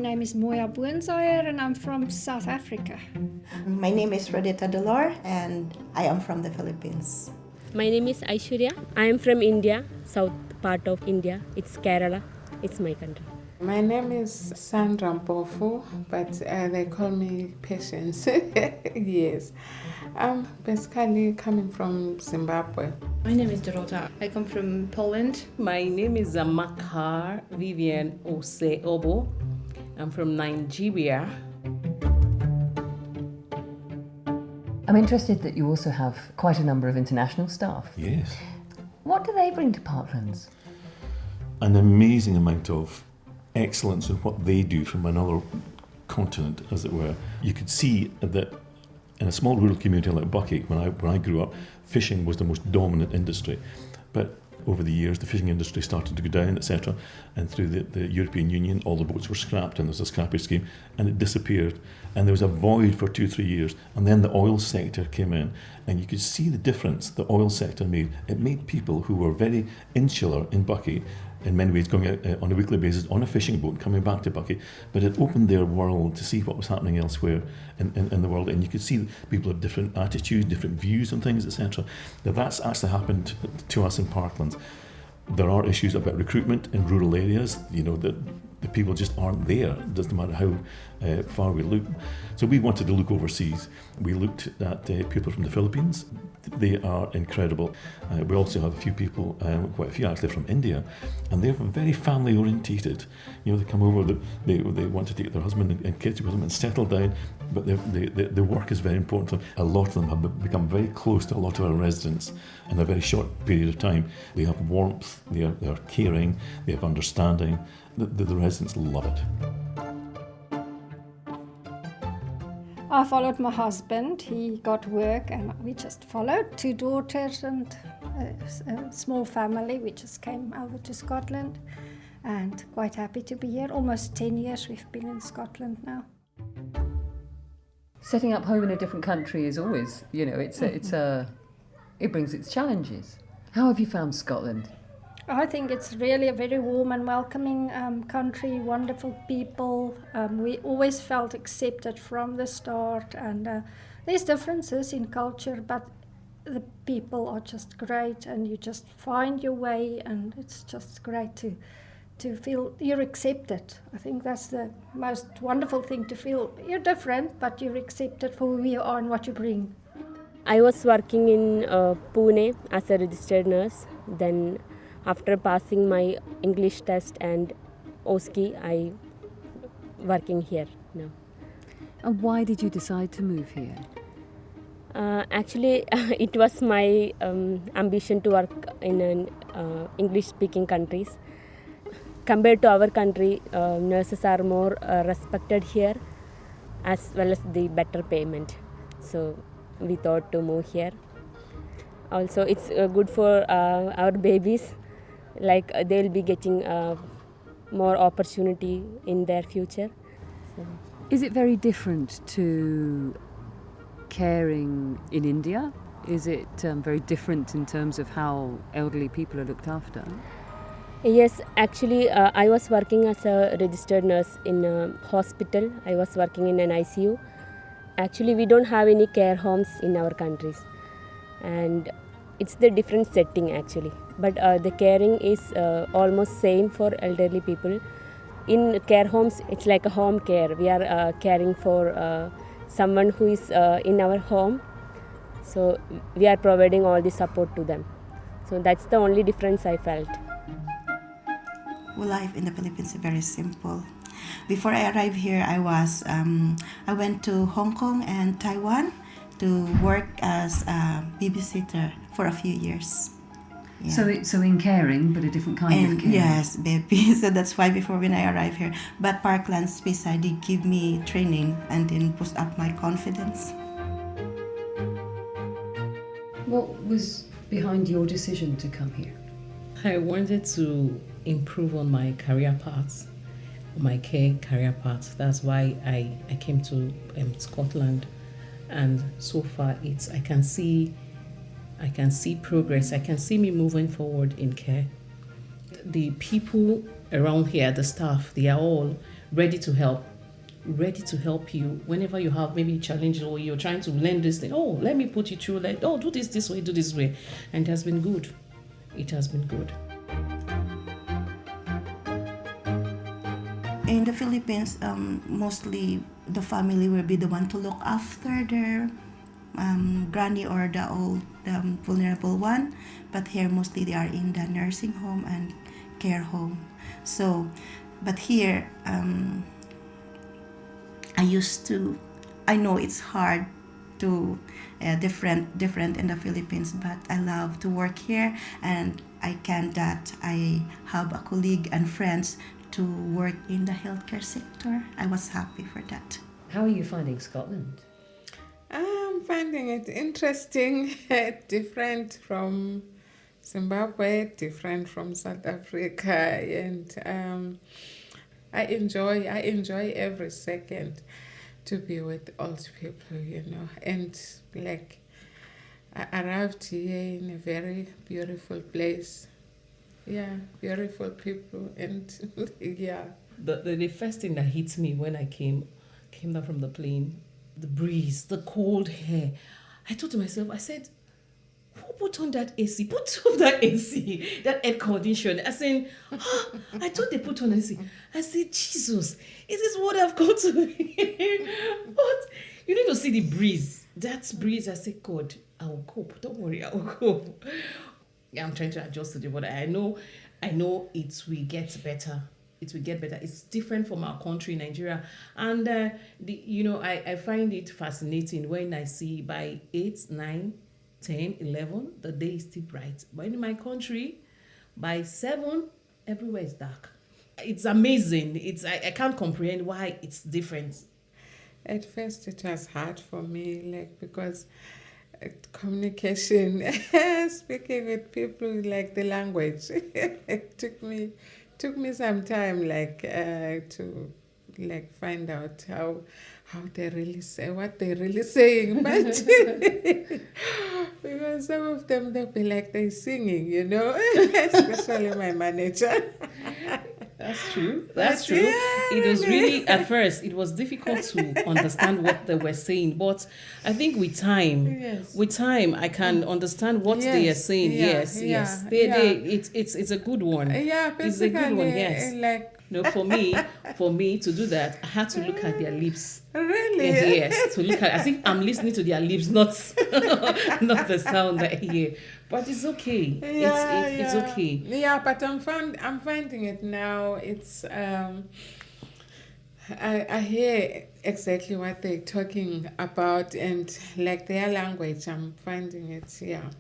name is Moya Boonzaier and I'm from South Africa. My name is Rodita Dolor and I am from the Philippines. My name is Aishwarya. I am from India, south part of India. It's Kerala. It's my country. My name is Sandra Mpofu, but they call me Patience. Yes. I'm basically coming from Zimbabwe. My name is Dorota. I come from Poland. My name is Amakar Vivian Ose Obo. I'm from Nigeria. I'm interested that you also have quite a number of international staff. Yes. What do they bring to Parklands? An amazing amount of excellence in what they do from another continent, as it were. You could see that in a small rural community like Buckie, when I grew up, fishing was the most dominant industry. But over the years, the fishing industry started to go down, etc. And through the European Union, all the boats were scrapped, and there was a scrappage scheme, and it disappeared. And there was a void for 2-3 years. And then the oil sector came in, and you could see the difference the oil sector made. It made people who were very insular in Buckie, in many ways going out on a weekly basis on a fishing boat, coming back to Buckie, but it opened their world to see what was happening elsewhere in the world, and you could see people have different attitudes, different views on things, etc. That's actually happened to us in Parklands. There are issues about recruitment in rural areas, that the people just aren't there. It doesn't matter how far we look. So we wanted to look overseas. We looked at people from the Philippines. They are incredible. We also have a few people, quite a few actually from India, and they're very family orientated. They come over, they want to take their husband and kids with them and settle down, but the work is very important to them. A lot of them have become very close to a lot of our residents in a very short period of time. They have warmth, they are caring, they have understanding. The residents love it. I followed my husband. He got work and we just followed. 2 daughters and a small family. We just came over to Scotland and quite happy to be here. Almost 10 years we've been in Scotland now. Setting up home in a different country is always, it brings its challenges. How have you found Scotland? I think it's really a very warm and welcoming country, wonderful people. We always felt accepted from the start, and there's differences in culture, but the people are just great, and you just find your way, and it's just great to feel you're accepted. I think that's the most wonderful thing, to feel you're different, but you're accepted for who you are and what you bring. I was working in Pune as a registered nurse. Then after passing my English test and OSCE, I working here now. And why did you decide to move here? Actually, it was my ambition to work in English-speaking countries. Compared to our country, nurses are more respected here, as well as the better payment. So we thought to move here. Also, it's good for our babies. Like they'll be getting more opportunity in their future. So. Is it very different to caring in India? Is it very different in terms of how elderly people are looked after? Yes, actually, I was working as a registered nurse in a hospital. I was working in an ICU. Actually, we don't have any care homes in our countries, and it's the different setting actually. But the caring is almost same for elderly people. In care homes, it's like a home care. We are caring for someone who is in our home. So we are providing all the support to them. So that's the only difference I felt. Well, life in the Philippines is very simple. Before I arrived here, I went to Hong Kong and Taiwan to work as a babysitter for a few years. Yeah. So in caring, but a different kind of caring. Yes, baby. So that's why before when I arrived here. But Parklands Speyside did give me training and then boost up my confidence. What was behind your decision to come here? I wanted to improve on my career path, my career path. That's why I came to Scotland, and so far I can see progress. I can see me moving forward in care. The people around here, the staff, they are all ready to help you whenever you have maybe challenges or you're trying to learn this thing. Oh, let me put you through, like, oh, do this way, do this way. And it has been good. It has been good. In the Philippines, mostly the family will be the one to look after their granny or the old vulnerable one. But here mostly they are in the nursing home and care home. So, but here I know it's hard to different in the Philippines, but I love to work here, and I can that I have a colleague and friends to work in the healthcare sector. I was happy for that. How are you finding Scotland? I'm finding it interesting, different from Zimbabwe, different from South Africa, and I enjoy every second to be with old people, and like I arrived here in a very beautiful place. Yeah, beautiful people, and yeah. The first thing that hit me when I came down from the plane, the breeze, the cold air. I thought to myself, I said, who put on that AC? Put off that AC, that air condition. I said, I thought they put on AC. I said, Jesus, is this what I've come to be? But you need to see the breeze. That breeze, I said, God, I will cope. Don't worry, I will cope. Yeah, I'm trying to adjust to the weather. I know it will get better. It will get better. It's different from our country, Nigeria. And, I find it fascinating when I see by 8, 9, 10, 11, the day is still bright. But in my country, by 7, everywhere is dark. It's amazing. I can't comprehend why it's different. At first, it was hard for me, because communication, speaking with people, the language, it took me some time, to find out how they really say what they're really saying, but because some of them they'll be they're singing, especially my manager. That's true. Yeah, it was really, at first, it was difficult to understand what they were saying. But I think with time, I can understand what they are saying. Yes. It's a good one. Yeah, basically, it's a good one. Yes. For me to do that, I had to look at their lips. Really? Yes, to look at. I think I'm listening to their lips, not the sound that I hear. But it's okay. It's okay. Yeah, but I'm finding it now. It's I hear exactly what they're talking about, and their language. I'm finding it,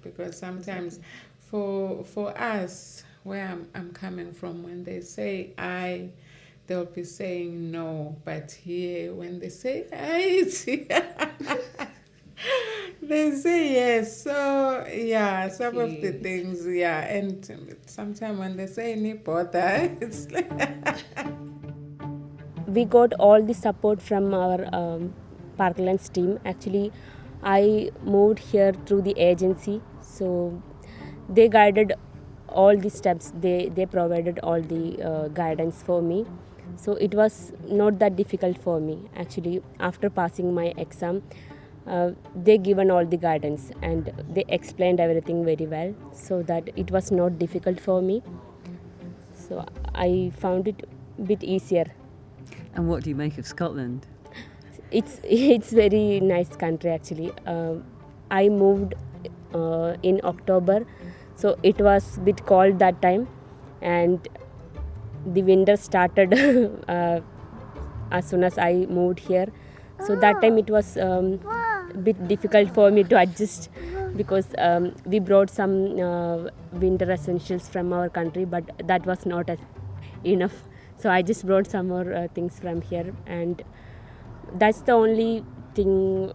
because sometimes for us, where I'm coming from, when they say I, they'll be saying no, but here when they say I, they say yes. So some of the things, and sometimes when they say nipota, it's We got all the support from our Parklands team. Actually, I moved here through the agency, so they guided all the steps. They provided all the guidance for me. So it was not that difficult for me. Actually, after passing my exam, they given all the guidance and they explained everything very well, so that it was not difficult for me. So I found it a bit easier. And what do you make of Scotland? It's very nice country actually. I moved in October, so it was a bit cold that time, and the winter started as soon as I moved here. So that time it was a bit difficult for me to adjust, because we brought some winter essentials from our country, but that was not enough. So I just brought some more things from here, and that's the only thing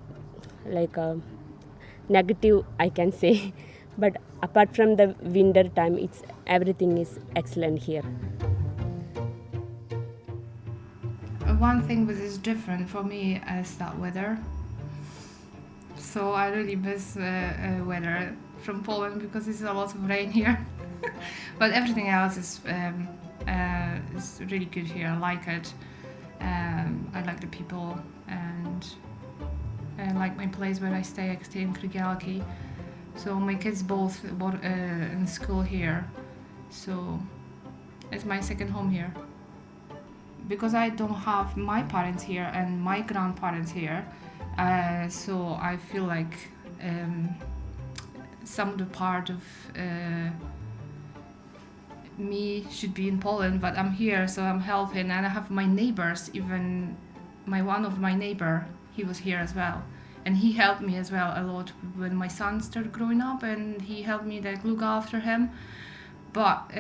negative I can say. But apart from the winter time, everything is excellent here. One thing that is different for me is that weather. So I really miss weather from Poland because it's a lot of rain here. But everything else is really good here. I like it. I like the people, and I like my place where I stay. I stay in Krigalaki. So my kids both in school here. So it's my second home here. Because I don't have my parents here and my grandparents here, so I feel like some of the part of me should be in Poland, but I'm here, so I'm helping, and I have my neighbors. Even one of my neighbor, he was here as well, and he helped me as well a lot when my son started growing up, and he helped me like look after him. But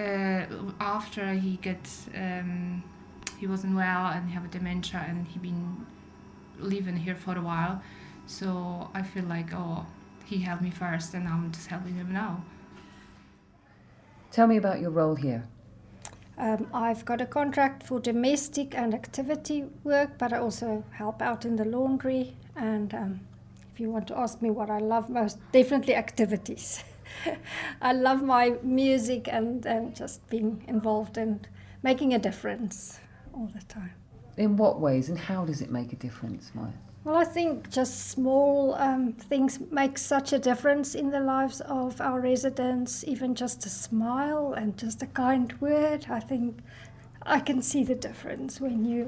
after he wasn't well and he had dementia, and he been living here for a while, so I feel like he helped me first, and I'm just helping him now. Tell me about your role here. I've got a contract for domestic and activity work, but I also help out in the laundry. And if you want to ask me what I love most, definitely activities. I love my music and just being involved and making a difference all the time. In what ways and how does it make a difference, Maya? Well, I think just small things make such a difference in the lives of our residents. Even just a smile and just a kind word, I think I can see the difference when you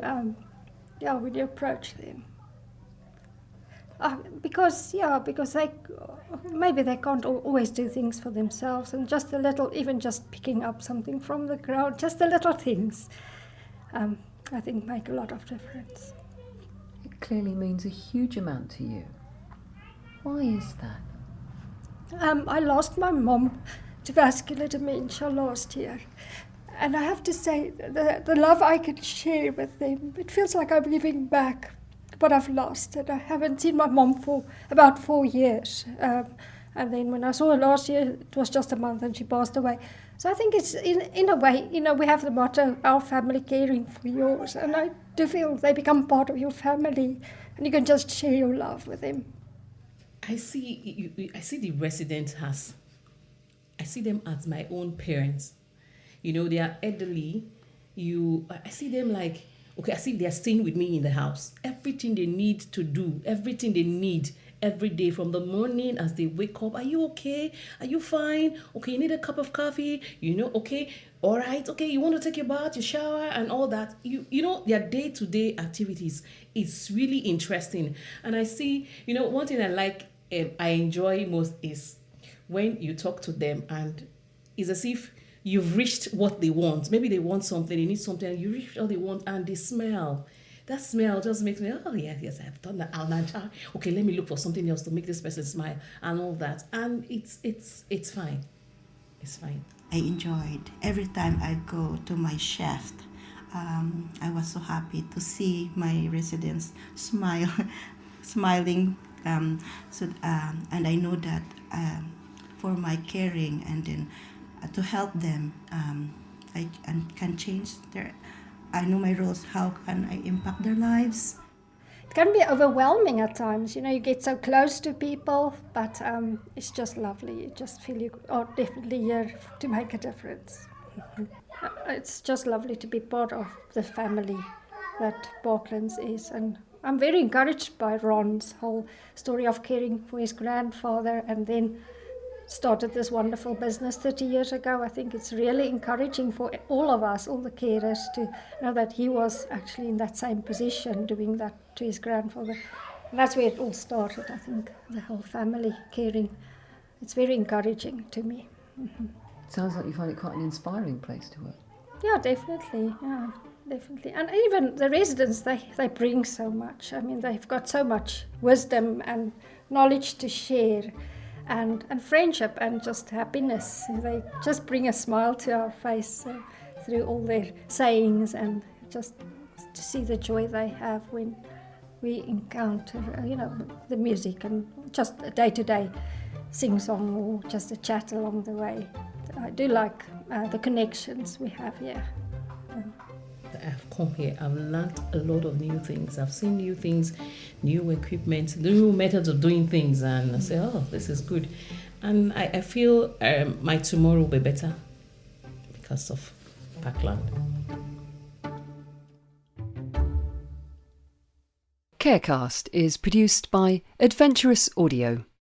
approach them. Because maybe they can't always do things for themselves, and just a little, even just picking up something from the ground, just the little things, I think make a lot of difference. It clearly means a huge amount to you. Why is that? I lost my mom to vascular dementia last year. And I have to say, the love I can share with them, it feels like I'm giving back what I've lost. And I haven't seen my mom for about 4 years. And then when I saw her last year, it was just a month and she passed away. So I think it's, in a way, we have the motto, our family caring for yours. And I do feel they become part of your family and you can just share your love with them. I see the residents I see them as my own parents. They are elderly. I see them like, okay, I see they're staying with me in the house. Everything they need to do, everything they need every day from the morning as they wake up. Are you okay? Are you fine? Okay, you need a cup of coffee? Okay, all right, okay, you want to take your bath, your shower and all that. Their day-to-day activities is really interesting. And I see, one thing I enjoy most is when you talk to them and it's as if you've reached what they want. Maybe they want something, they need something, and you reach what they want, and they smell. That smell just makes me, oh yes, I've done that. Okay, let me look for something else to make this person smile and all that. And it's fine. It's fine. I enjoyed every time I go to my shift. I was so happy to see my residents smiling. And I know that for my caring and then to help them, I can change I know my roles, how can I impact their lives. It can be overwhelming at times, you get so close to people, but it's just lovely. You just feel you are definitely here to make a difference. It's just lovely to be part of the family that Parklands is, and I'm very encouraged by Ron's whole story of caring for his grandfather and then started this wonderful business 30 years ago. I think it's really encouraging for all of us, all the carers, to know that he was actually in that same position doing that to his grandfather. And that's where it all started, I think, the whole family caring. It's very encouraging to me. Mm-hmm. Sounds like you find it quite an inspiring place to work. Yeah, definitely. And even the residents, they bring so much. I mean, they've got so much wisdom and knowledge to share. And friendship and just happiness. They just bring a smile to our face through all their sayings, and just to see the joy they have when we encounter, the music and just a day-to-day sing-song or just a chat along the way. I do like the connections we have here. I've come here, I've learned a lot of new things. I've seen new things, new equipment, new methods of doing things, and I say, oh, this is good. And I feel my tomorrow will be better because of Parkland. Carecast is produced by Adventurous Audio.